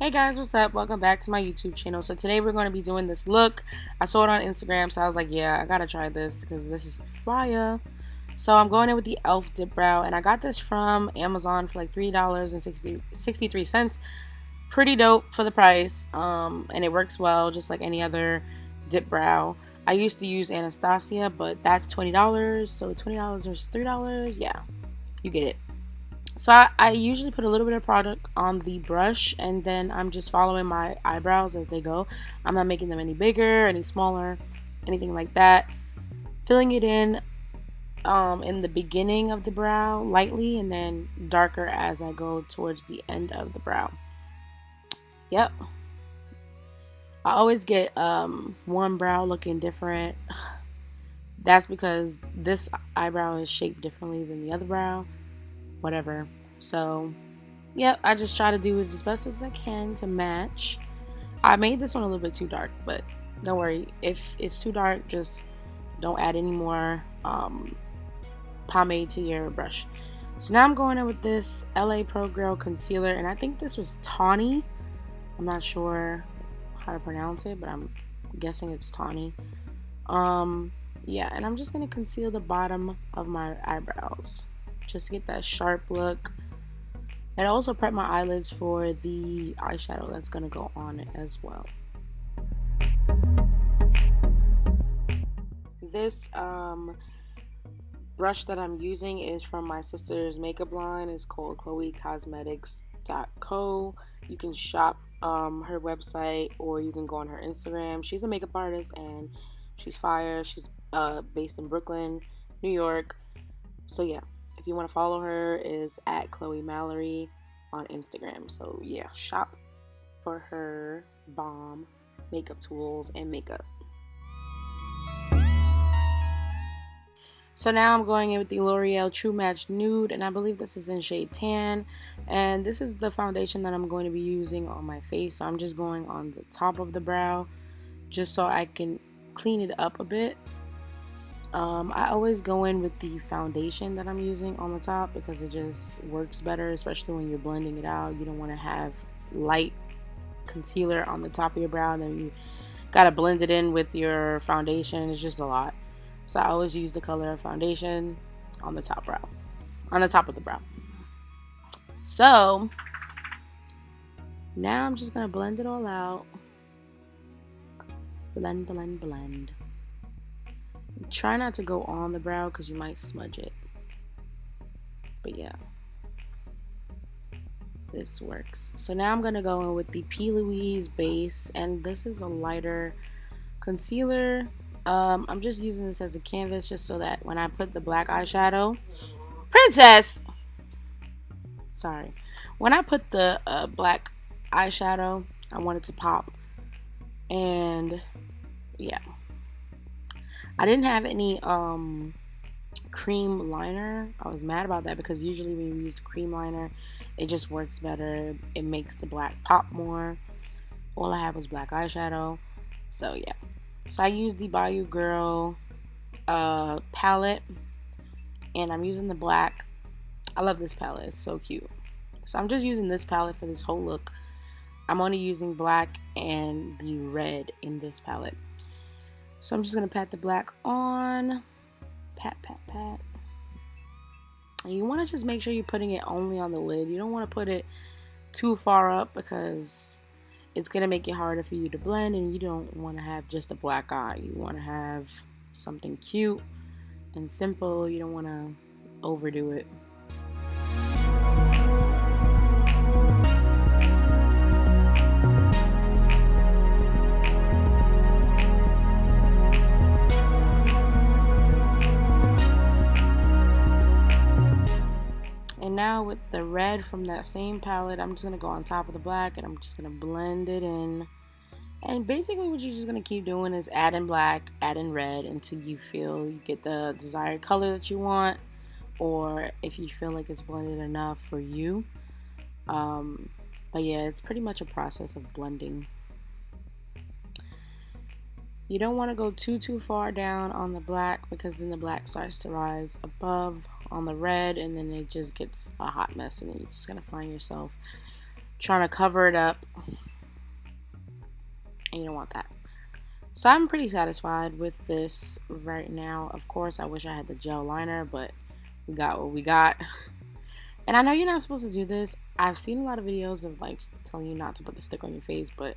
Hey guys, what's up? Welcome back to my YouTube channel. So today we're going to be doing this look. I saw it on Instagram, so I was like, yeah, I gotta try this because this is fire. So I'm going in with the e.l.f. Dip Brow, and I got this from Amazon for like $3.63. Pretty dope for the price, and it works well just like any other dip brow. I used to use Anastasia, but that's $20, so $20 versus $3, yeah, you get it. So I usually put a little bit of product on the brush, and then I'm just following my eyebrows as they go. I'm not making them any bigger, any smaller, anything like that. Filling it in the beginning of the brow lightly, and then darker as I go towards the end of the brow. Yep. I always get one brow looking different. That's because this eyebrow is shaped differently than the other brow. Whatever. So yeah, I just try to do it as best as I can to match. I made this one a little bit too dark, but don't worry, if it's too dark, just don't add any more pomade to your brush. So now I'm going in with this LA Pro Girl concealer, and I think this was Tawny. I'm not sure how to pronounce it, but I'm guessing it's Tawny. Yeah, and I'm just gonna conceal the bottom of my eyebrows just to get that sharp look, and also prep my eyelids for the eyeshadow that's gonna go on it as well. This brush that I'm using is from my sister's makeup line. It's called chloecosmetics.co. You can shop her website, or you can go on her Instagram. She's a makeup artist and she's fire. She's based in Brooklyn, New York. So yeah, if you want to follow her, is at Chloe Mallory on Instagram. So yeah, shop for her bomb makeup tools and makeup. So now I'm going in with the L'Oreal True Match Nude, and I believe this is in shade Tan. And this is the foundation that I'm going to be using on my face. So I'm just going on the top of the brow just so I can clean it up a bit. I always go in with the foundation that I'm using on the top because it just works better, especially when you're blending it out. You don't want to have light concealer on the top of your brow and then you gotta blend it in with your foundation. It's just a lot. So I always use the color of foundation on the top brow, on the top of the brow. So now I'm just gonna blend it all out. Blend, blend, blend. Try not to go on the brow because you might smudge it. But yeah, this works. So now I'm gonna go in with the P. Louise base, and this is a lighter concealer. I'm just using this as a canvas just so that when I put the black eyeshadow, princess, sorry, when I put the black eyeshadow, I want it to pop. And yeah, I didn't have any cream liner. I was mad about that because usually when you use the cream liner, it just works better. It makes the black pop more. All I had was black eyeshadow. So yeah. So I used the Bayou Girl palette, and I'm using the black. I love this palette. It's so cute. So I'm just using this palette for this whole look. I'm only using black and the red in this palette. So I'm just going to pat the black on. Pat, pat, pat. And you want to just make sure you're putting it only on the lid. You don't want to put it too far up because it's going to make it harder for you to blend, and you don't want to have just a black eye. You want to have something cute and simple. You don't want to overdo it. And now with the red from that same palette, I'm just going to go on top of the black, and I'm just going to blend it in. And basically what you're just going to keep doing is add in black, add in red until you feel you get the desired color that you want, or if you feel like it's blended enough for you. But yeah, it's pretty much a process of blending. You don't want to go too far down on the black because then the black starts to rise above on the red, and then it just gets a hot mess, and then you're just going to find yourself trying to cover it up, and you don't want that. So I'm pretty satisfied with this right now. Of course, I wish I had the gel liner, but we got what we got. And I know you're not supposed to do this. I've seen a lot of videos of like telling you not to put the stick on your face, but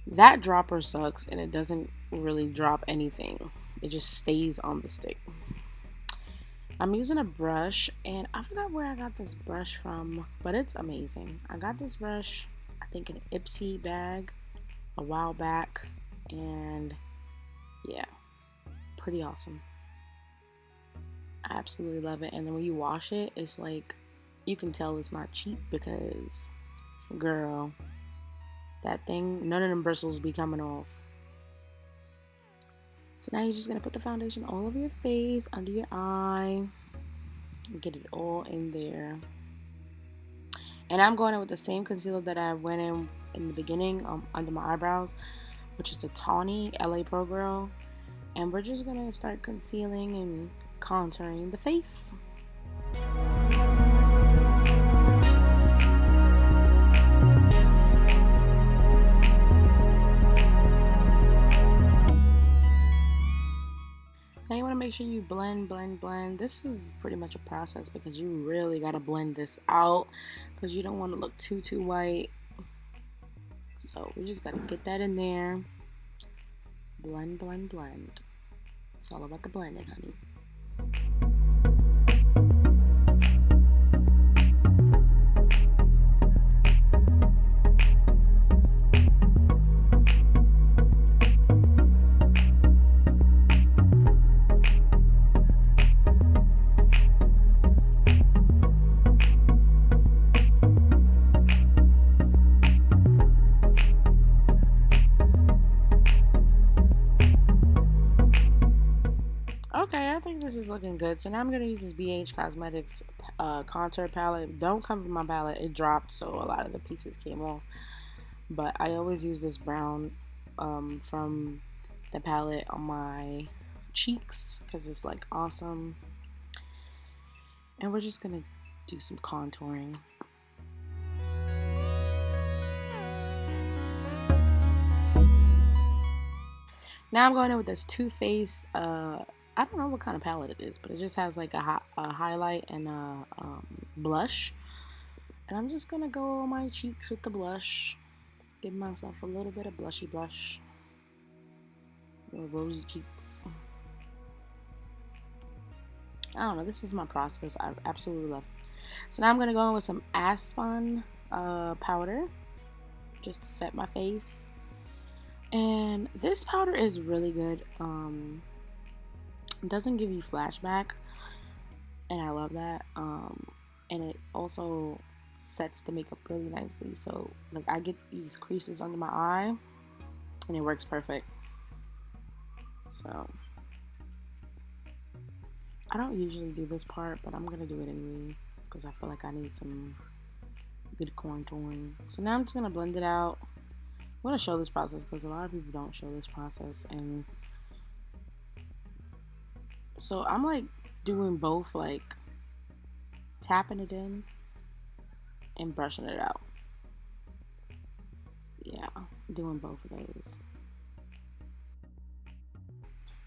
that dropper sucks and it doesn't really drop anything. It just stays on the stick. I'm using a brush, and I forgot where I got this brush from, but it's amazing. I got this brush, I think, in an Ipsy bag a while back, and yeah, pretty awesome. I absolutely love it. And then when you wash it, it's like, you can tell it's not cheap because, girl, that thing, none of them bristles be coming off. So now you're just going to put the foundation all over your face, under your eye, and get it all in there. And I'm going in with the same concealer that I went in the beginning, under my eyebrows, which is the Tawny LA Pro Girl. And we're just going to start concealing and contouring the face. Now you want to make sure you blend. This is pretty much a process because you really got to blend this out because you don't want to look too white. So we just got to get that in there. Blend. It's all about the blending, honey. Okay, I think this is looking good. So now I'm going to use this BH Cosmetics contour palette. Don't cover my palette. It dropped, so a lot of the pieces came off. But I always use this brown from the palette on my cheeks because it's like awesome. And we're just going to do some contouring. Now I'm going in with this Too Faced, I don't know what kind of palette it is, but it just has like a highlight and a blush. And I'm just going to go on my cheeks with the blush. Give myself a little bit of blushy blush. Little rosy cheeks. I don't know, this is my process. I absolutely love it. So now I'm going to go in with some Aspen powder. Just to set my face. And this powder is really good. It doesn't give you flashback, and I love that. And it also sets the makeup really nicely. So like I get these creases under my eye, and it works perfect. So I don't usually do this part, but I'm gonna do it anyway because I feel like I need some good contouring. So now I'm just gonna blend it out. I'm going to show this process because a lot of people don't show this process, and so I'm like doing both, like tapping it in and brushing it out. Yeah, doing both of those.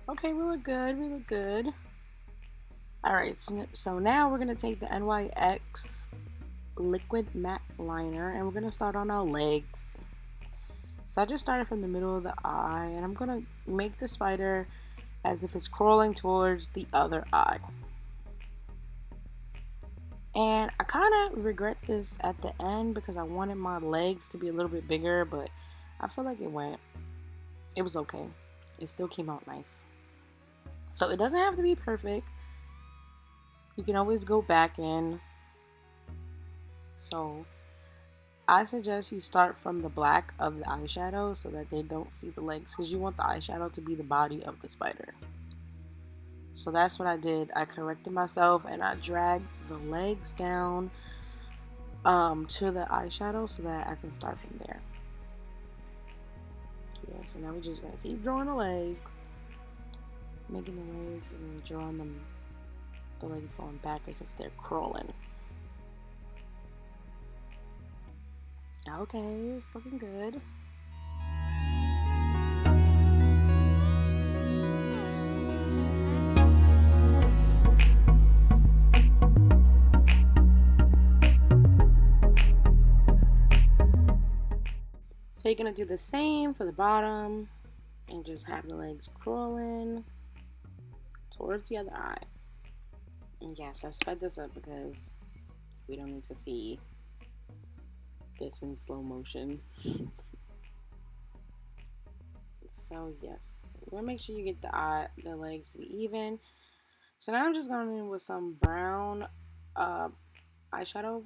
Okay, we look good. Alright, so now we're going to take the NYX Liquid Matte Liner and we're going to start on our legs. So I just started from the middle of the eye, and I'm going to make the spider as if it's crawling towards the other eye. And I kind of regret this at the end because I wanted my legs to be a little bit bigger, but I feel like it was okay. It still came out nice. So it doesn't have to be perfect. You can always go back in. So I suggest you start from the black of the eyeshadow so that they don't see the legs, because you want the eyeshadow to be the body of the spider. So that's what I did. I corrected myself and I dragged the legs down to the eyeshadow so that I can start from there. Yeah, so now we're just gonna keep drawing the legs, making the legs, and then drawing them, the legs going back as if they're crawling. Okay, it's looking good. So you're gonna do the same for the bottom and just have the legs crawling towards the other eye. And yes, I sped this up because we don't need to see this in slow motion. So yes, we're gonna make sure you get the legs to be even. So now I'm just going in with some brown eyeshadow,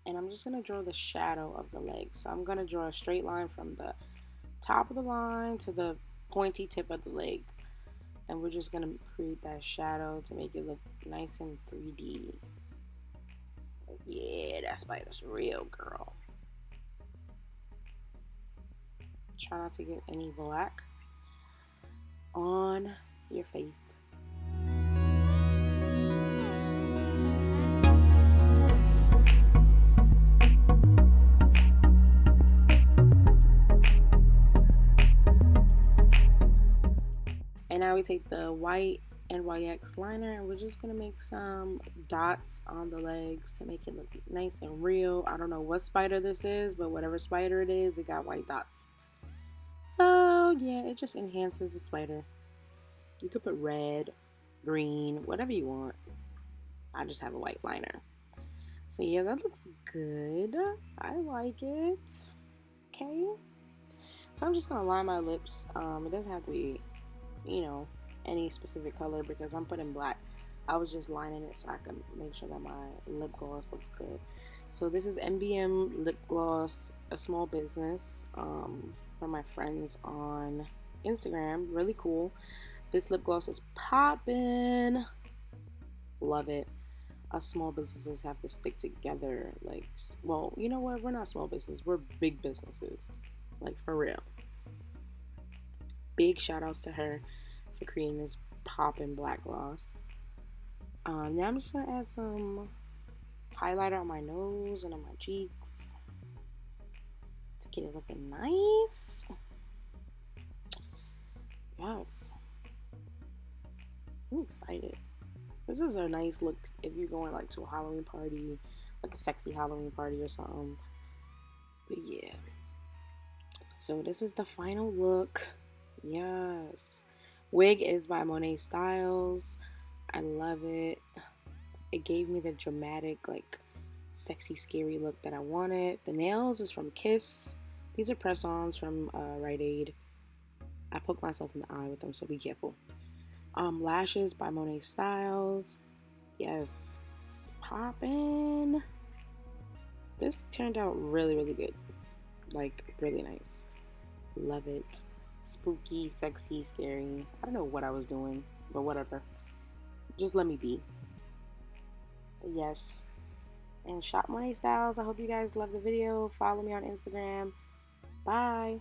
and I'm just gonna draw the shadow of the leg. So I'm gonna draw a straight line from the top of the line to the pointy tip of the leg, and we're just gonna create that shadow to make it look nice and 3D. Yeah, that spider's real, girl. Try not to get any black on your face. And now we take the white NYX liner and we're just gonna make some dots on the legs to make it look nice and real. I don't know what spider this is, but whatever spider it is, it got white dots. So yeah, it just enhances the spider. You could put red, green, whatever you want. I just have a white liner. So yeah, that looks good. I like it. Okay. So I'm just gonna line my lips. It doesn't have to be, you know, any specific color because I'm putting black. I was just lining it so I can make sure that my lip gloss looks good. So this is MBM lip gloss, a small business from my friends on Instagram. Really cool. This lip gloss is popping. Love it. Us small businesses have to stick together. Like, well, you know what? We're not small business. We're big businesses. Like, for real. Big shout outs to her for creating this poppin' black gloss. Now I'm just gonna add some highlighter on my nose and on my cheeks to get it looking nice. Yes, I'm excited. This is a nice look if you're going like to a Halloween party, like a sexy Halloween party or something. But yeah, so this is the final look. Yes, wig is by Monet Styles. I love it. It gave me the dramatic, like, sexy, scary look that I wanted. The nails is from Kiss. These are press-ons from Rite Aid. I poked myself in the eye with them, so be careful. Lashes by Monet Styles. Yes. Poppin'. This turned out really, really good. Like, really nice. Love it. Spooky, sexy, scary. I don't know what I was doing, but whatever. Just let me be. But yes. And shop Monet Styles. I hope you guys love the video. Follow me on Instagram. Bye.